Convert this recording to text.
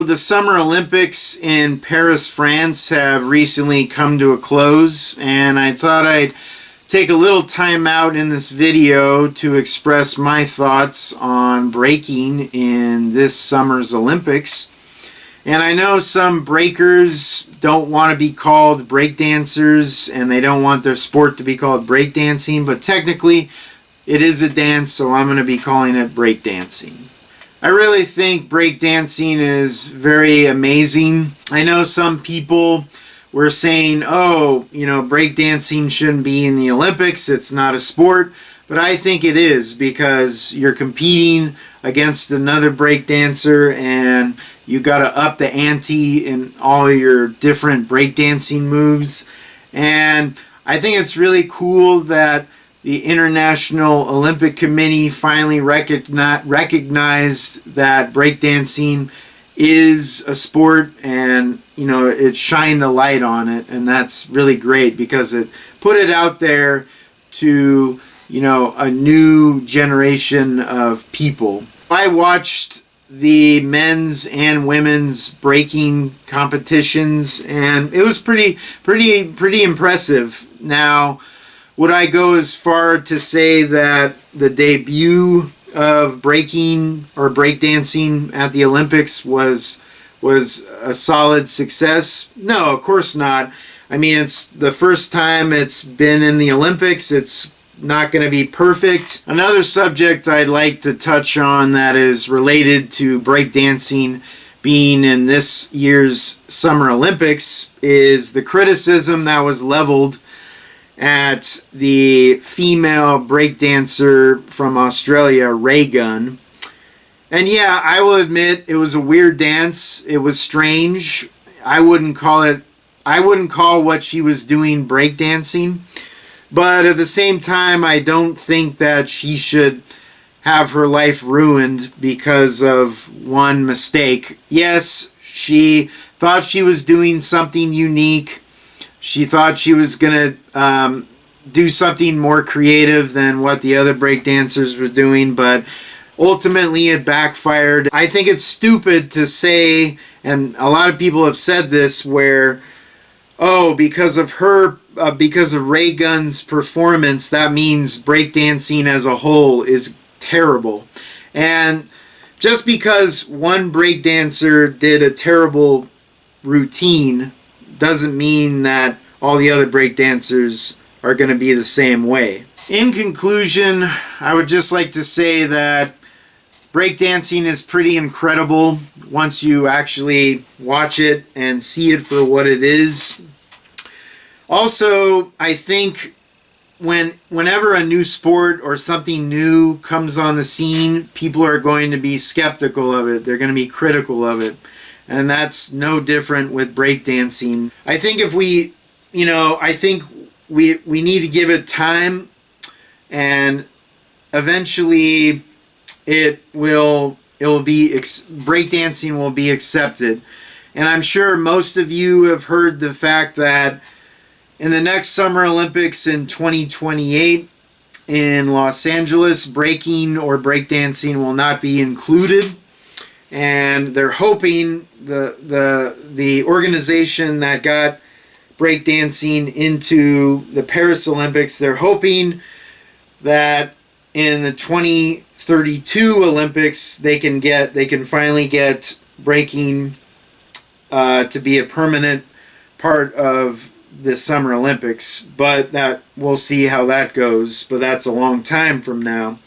The Summer Olympics in Paris, France have recently come to a close, and I thought I'd take a little time out in this video to express my thoughts on breaking in this summer's Olympics. And I know some breakers don't want to be called breakdancers and they don't want their sport to be called breakdancing, but technically it is a dance, so I'm going to be calling it breakdancing. I really think breakdancing is very amazing. I know some people were saying, oh, breakdancing shouldn't be in the Olympics, it's not a sport. But I think it is, because you're competing against another breakdancer and you got to up the ante in all your different breakdancing moves. And I think it's really cool that the International Olympic Committee finally recognized that breakdancing is a sport, and it shined a light on it, and that's really great because it put it out there to a new generation of people. I watched the men's and women's breaking competitions, and it was pretty impressive. Now, would I go as far to say that the debut of breaking or breakdancing at the Olympics was a solid success? No, of course not. I mean, it's the first time it's been in the Olympics. It's not going to be perfect. Another subject I'd like to touch on that is related to breakdancing being in this year's Summer Olympics is the criticism that was leveled at the female breakdancer from Australia, Ray Gunn. And yeah, I will admit it was a weird dance. It was strange. I wouldn't call what she was doing breakdancing. But at the same time, I don't think that she should have her life ruined because of one mistake. Yes, she thought she was doing something unique. She thought she was going to do something more creative than what the other breakdancers were doing, but ultimately it backfired. I think it's stupid to say, and a lot of people have said this, where, oh, because of Ray Gunn's performance, that means breakdancing as a whole is terrible. And just because one breakdancer did a terrible routine doesn't mean that all the other breakdancers are going to be the same way. In conclusion, I would just like to say that breakdancing is pretty incredible once you actually watch it and see it for what it is. Also, I think whenever a new sport or something new comes on the scene, people are going to be skeptical of it. They're going to be critical of it. And that's no different with breakdancing. I think if we need to give it time, and eventually breakdancing will be accepted. And I'm sure most of you have heard the fact that in the next Summer Olympics in 2028 in Los Angeles, breaking or breakdancing will not be included. And they're hoping the organization that got breakdancing into the Paris Olympics, they're hoping that in the 2032 Olympics they can finally get breaking to be a permanent part of the Summer Olympics. But that we'll see how that goes. But that's a long time from now.